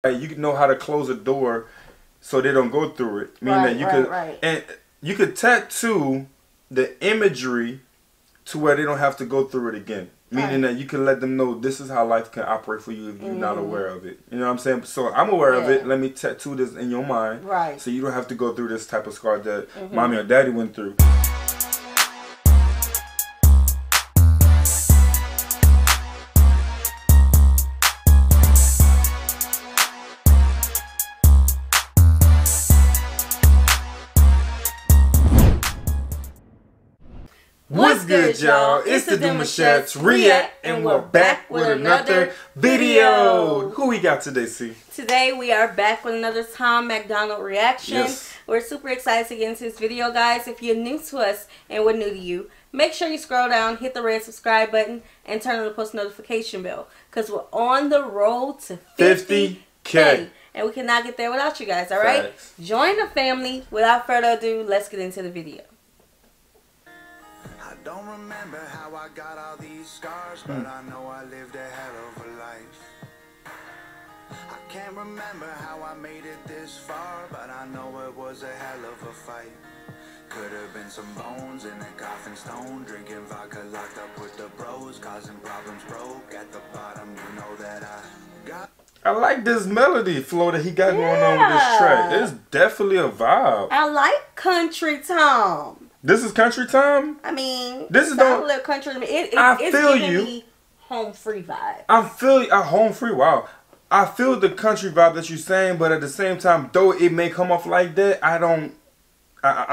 You know how to close a door so they don't go through it. Meaning that you could and you could tattoo the imagery to where they don't have to go through it again. Meaning that you can let them know this is how life can operate for you if you're not aware of it. You know what I'm saying? So I'm aware of it. Let me tattoo this in your mind. Right. So you don't have to go through this type of scar that mommy or daddy went through. What's good, y'all? It's the Demouchets React, and we're back with another video. Who we got today, C? Today we are back with another MacDonald reaction. Yes. We're super excited to get into this video, guys. If you're new to us and we're new to you, make sure you scroll down, hit the red subscribe button, and turn on the post notification bell, because we're on the road to 50K. And we cannot get there without you guys, all right? Thanks. Join the family. Without further ado, let's get into the video. Don't remember how I got all these scars, but I know I lived a hell of a life. I can't remember how I made it this far, but I know it was a hell of a fight. Could have been some bones in a coffin stone, drinking vodka locked up with the bros, causing problems broke at the bottom. You know that I got. I like this melody flow that he got going on with this track. It's definitely a vibe. I like country Tom. This is country time? I mean, this is a little country to me. It's giving me home free vibe. I feel you. Home free, wow. I feel the country vibe that you're saying, but at the same time, though it may come off like that, I'm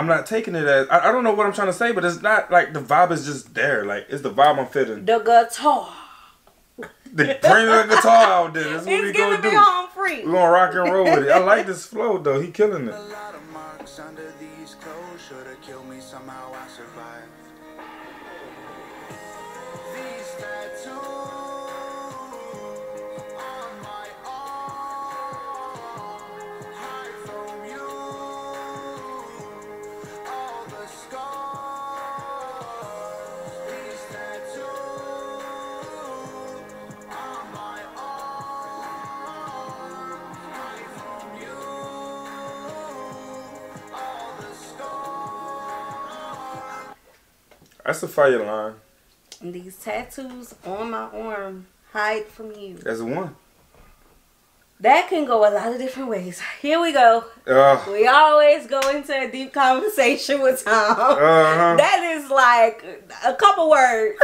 not taking it as, I don't know what I'm trying to say, but it's not like the vibe is just there. Like, it's the vibe I'm feeling. The guitar. Bring the guitar out there. That's what we gonna do. Home free. We're gonna rock and roll with it. I like this flow though. He killing it. A lot of marks under these clothes should have killed me. Somehow I survived. These tattoos on my arm hide from you. All the scars. These tattoos on my arm hide from you. All the scars. That's a fire line. And these tattoos on my arm hide from you. That's one. That can go a lot of different ways. Here we go. We always go into a deep conversation with Tom. That is like a couple words,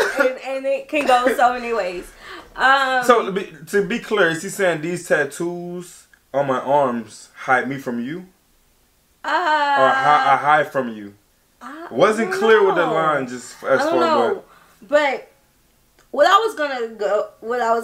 and it can go so many ways. So to be clear, is he saying these tattoos on my arms hide me from you, or I hide from you? Wasn't clear with the line. Just as far as but what I was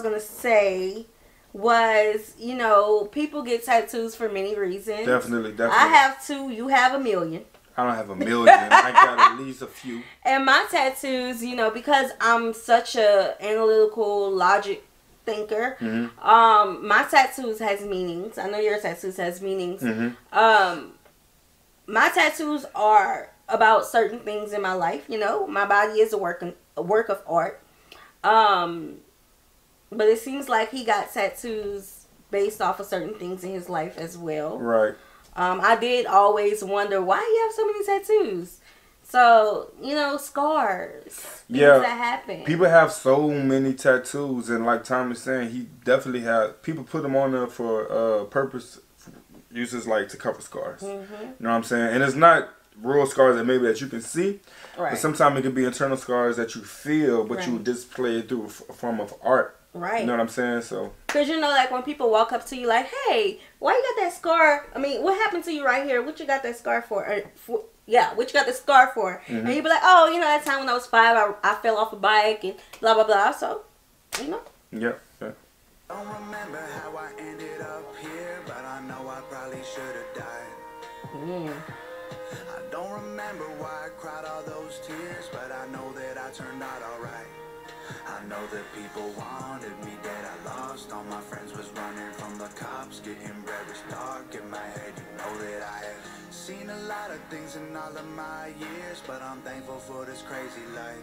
gonna say was, you know, people get tattoos for many reasons. Definitely. I have two. You have a million. I don't have a million. I got at least a few. And my tattoos, you know, because I'm such a analytical logic thinker, my tattoos has meanings. I know your tattoos has meanings. My tattoos are about certain things in my life. You know, my body is a work of art. But it seems like he got tattoos based off of certain things in his life as well. Right. I did always wonder why you have so many tattoos. So, you know, scars. Things that happen. People have so many tattoos, and like Tom is saying, he definitely had people put them on there for purpose, uses like to cover scars. You know what I'm saying? And it's not real scars that maybe that you can see, but sometimes it can be internal scars that you feel, but you display it through a form of art. Right. You know what I'm saying? So. Because, you know, like when people walk up to you like, hey, why you got that scar? I mean, what happened to you right here? What you got that scar for? Yeah, what you got the scar for? And you be like, oh, you know, that time when I was 5, I fell off a bike and blah, blah, blah. So, you know. Yep. Don't remember how I ended up here, but I know I probably should have died. I don't remember why I cried all those tears, but I know that I turned out alright. I know that people wanted me dead, I lost all my friends, was running from the cops, getting very dark in my head. You know that I have seen a lot of things in all of my years, but I'm thankful for this crazy life.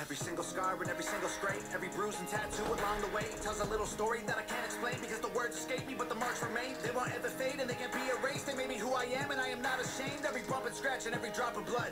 Every single scar and every single scrape, every bruise and tattoo along the way tells a little story that I can't explain because the words escape me, but the marks remain. They won't ever fade and they can't be erased. They made me who I am and I am not ashamed. Every bump and scratch and every drop of blood.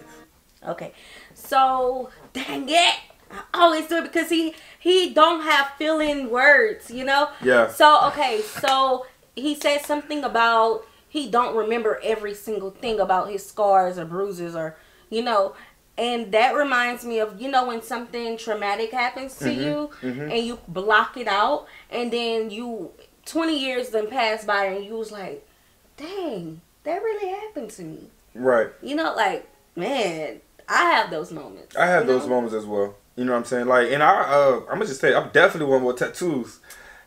Okay, so dang it, I always do it because he don't have filling words, you know. Yeah. So okay, so he said something about he don't remember every single thing about his scars or bruises or, you know. And that reminds me of, you know, when something traumatic happens to you and you block it out and then 20 years then pass by and you was like, dang, that really happened to me. Right. You know, like, man, I have those moments. I have those moments as well. You know what I'm saying? Like, and I'm going to just say, I'm definitely want more tattoos.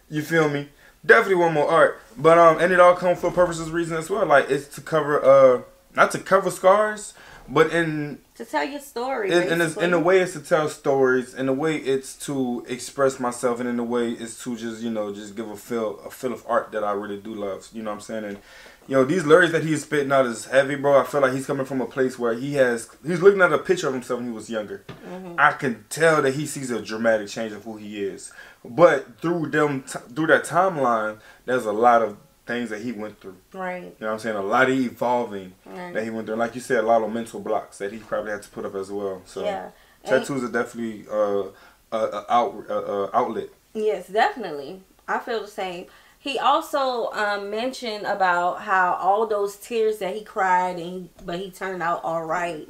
You feel me? Definitely want more art. But, and it all comes for purposes, reason as well. Like, it's to cover, not to cover scars, but to tell your story. In a way, it's to tell stories. In a way, it's to express myself. And in a way, it's to just, you know, just give a feel of art that I really do love. You know what I'm saying? And, you know, these lyrics that he's spitting out is heavy, bro. I feel like he's coming from a place where he's looking at a picture of himself when he was younger. I can tell that he sees a dramatic change of who he is. But through that timeline, there's a lot of things that he went through. Right. You know what I'm saying? A lot of evolving that he went through. Like you said, a lot of mental blocks that he probably had to put up as well. So yeah. Tattoos are definitely outlet. Yes, definitely. I feel the same. He also mentioned about how all those tears that he cried, but he turned out all right.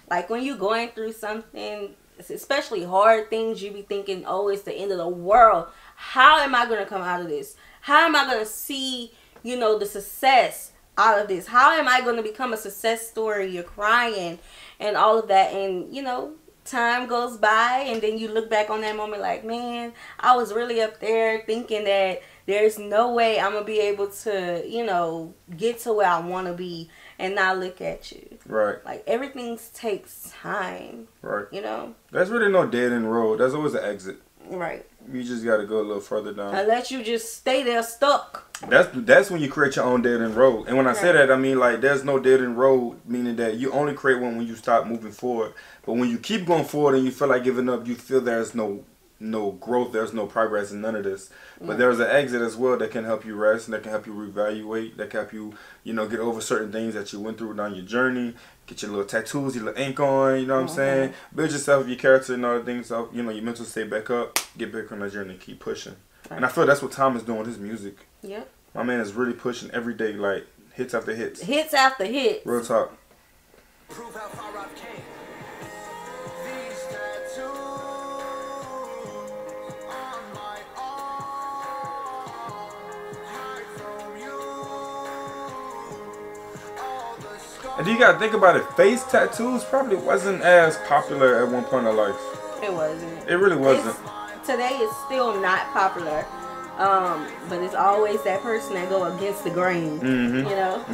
Like when you're going through something, especially hard things, you be thinking, oh, it's the end of the world. How am I going to come out of this? How am I going to see, you know, the success out of this? How am I going to become a success story? You're crying and all of that. And, you know, time goes by and then you look back on that moment like, man, I was really up there thinking that there's no way I'm going to be able to, you know, get to where I want to be. And now look at you. Right. Like, everything takes time. Right. You know? There's really no dead end road. There's always an exit. Right. You just got to go a little further down. Unless you just stay there stuck. That's when you create your own dead end road. And when I say that, I mean, like, there's no dead end road, meaning that you only create one when you stop moving forward. But when you keep going forward and you feel like giving up, you feel there's no growth, there's no progress in none of this. But there's an exit as well that can help you rest and that can help you reevaluate, that can help you, you know, get over certain things that you went through down your journey, get your little tattoos, your little ink on, you know what I'm saying? Build yourself, your character and other things, so, you know, your mental state back up, get back on that journey, keep pushing. Right. And I feel that's what Tom is doing with his music. Yep. My man is really pushing every day, like, hits after hits. Hits after hits. Real talk. Prove how far I've came. And you gotta think about it, face tattoos probably wasn't as popular at one point in life. It wasn't. It really wasn't. Today it's still not popular. But it's always that person that go against the grain. You know? I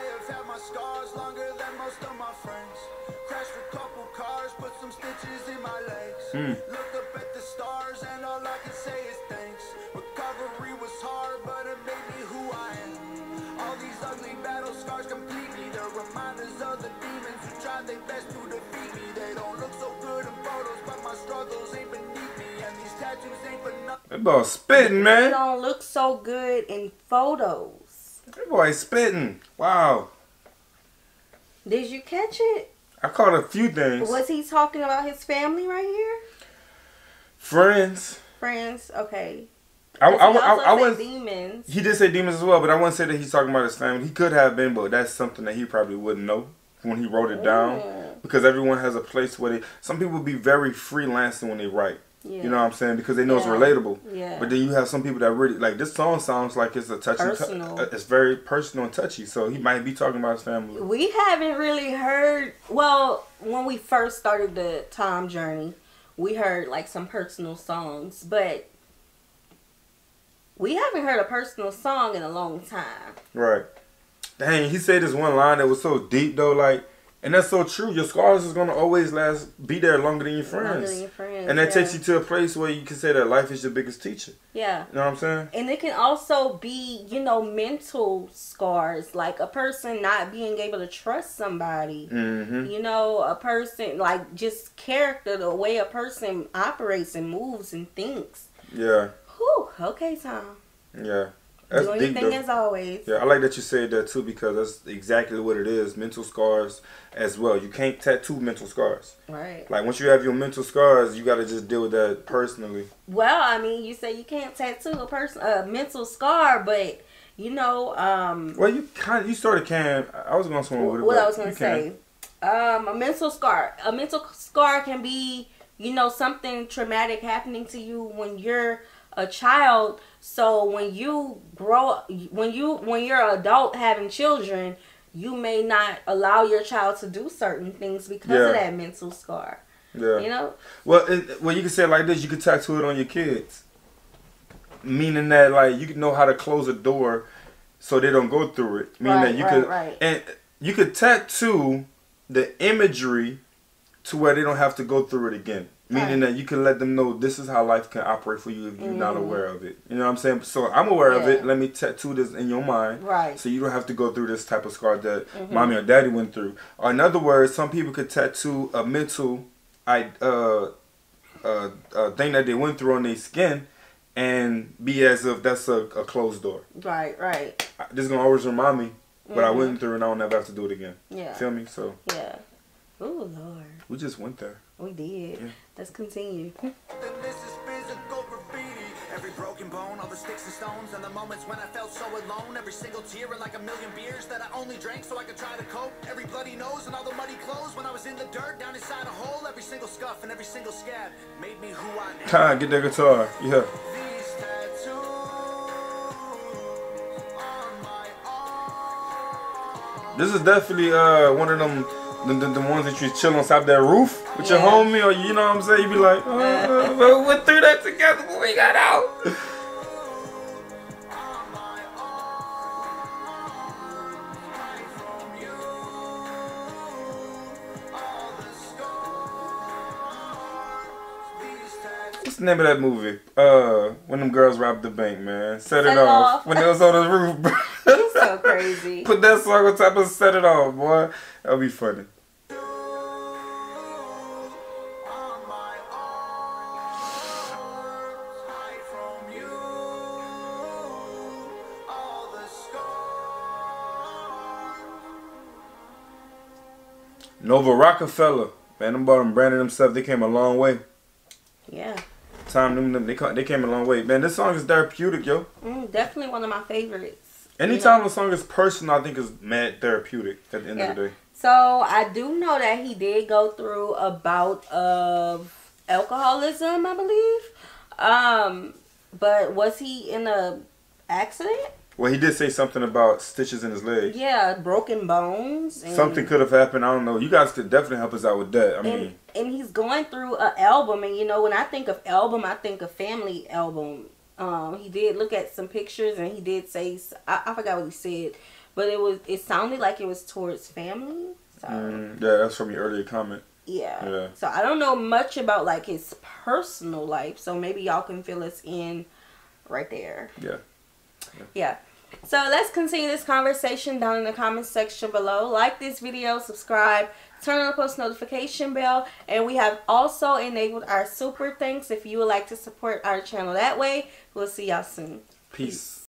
have had my scars longer than most of my friends. Crashed a couple cars, put some stitches in my legs. Looked up at the stars and all I can say is thanks. Recovery was hard, but it made me who I am. All these ugly battle scars complete me. They're reminders of the demons who tried their best to defeat me. They don't look so good in photos, but my struggles ain't beneath me. And these tattoos ain't for nothing. That boy spitting, man. They don't look so good in photos. That boy spitting. Wow. Did you catch it? I caught a few things. Was he talking about his family right here? Friends. Friends, okay. I was demons. He did say demons as well, but I wouldn't say that he's talking about his family. He could have been, but that's something that he probably wouldn't know when he wrote it down. Because everyone has a place where some people be very freelancing when they write. Yeah. You know what I'm saying? Because they know it's relatable. Yeah. But then you have some people that really, like, this song sounds like it's a touchy. It's very personal and touchy. So he might be talking about his family. We haven't really heard, well, when we first started the Tom journey, we heard like some personal songs, but we haven't heard a personal song in a long time. Right. Dang, he said this one line that was so deep though, like, And that's so true. Your scars is gonna always be there longer than your friends. Longer than your friends. And that takes you to a place where you can say that life is your biggest teacher. Yeah. You know what I'm saying? And it can also be, you know, mental scars, like a person not being able to trust somebody. Mm-hmm. You know, a person, like, just character, the way a person operates and moves and thinks. Yeah. Whew. Okay, Tom. Yeah. That's do anything as always. Yeah, I like that you said that too, because that's exactly what it is. Mental scars as well. You can't tattoo mental scars. Right. Like, once you have your mental scars, you got to just deal with that personally. Well, I mean, you say you can't tattoo a mental scar, but, you know... well, you sort of can. I was going to swim with it. What I was going to say. A mental scar. A mental scar can be, you know, something traumatic happening to you when you're a child. So when you grow, when you're an adult having children, you may not allow your child to do certain things because of that mental scar. Yeah. You know? Well, you can say it like this. You can tattoo it on your kids. Meaning that, like, you know how to close a door so they don't go through it. Meaning that you could, and you could tattoo the imagery to where they don't have to go through it again. Meaning that you can let them know this is how life can operate for you if you're not aware of it. You know what I'm saying? So I'm aware of it. Let me tattoo this in your mind. Right. So you don't have to go through this type of scar that mommy or daddy went through. Or in other words, some people could tattoo a mental thing that they went through on their skin and be as if that's a closed door. Right, right. This is going to always remind me what I went through and I don't ever have to do it again. Yeah. Feel me? So. Yeah. Oh, Lord. We just went there. We did. Yeah. Let's continue. This is physical graffiti. Every broken bone, all the sticks and stones, and the moments when I felt so alone. Every single tear and like a million beers that I only drank so I could try to cope. Every bloody nose and all the muddy clothes when I was in the dirt down inside a hole. Every single scuff and every single scab made me who I am. Time, get that guitar. Yeah. These tattoos on my arm. This is definitely one of them. The ones that you chill on top of that roof with your homie, or you know what I'm saying? You be like, we went through that together, but we got out. What's the name of that movie? When them girls robbed the bank, man. Set it off. When they was on the roof, bro. You're so crazy. Put that song on top and set it off, boy. That'll be funny. Nova Rockefeller, man, them bought them branded themselves. They came a long way. Yeah. They came a long way, man. This song is therapeutic, yo. Definitely one of my favorites. Anytime a song is personal, I think is mad therapeutic at the end of the day. So I do know that he did go through a bout of alcoholism, I believe. But was he in a accident? Well, he did say something about stitches in his leg. Yeah, broken bones. And something could have happened. I don't know. You guys could definitely help us out with that. I mean, and he's going through an album, and you know, when I think of album, I think of family album. He did look at some pictures, and he did say, I forgot what he said, but it sounded like it was towards family. So. Yeah, that's from your earlier comment. Yeah. So I don't know much about like his personal life, so maybe y'all can fill us in right there. Yeah. So let's continue this conversation down in the comment section below. Like this video, subscribe, turn on the post notification bell, and we have also enabled our super thanks if you would like to support our channel that way. We'll see y'all soon. Peace.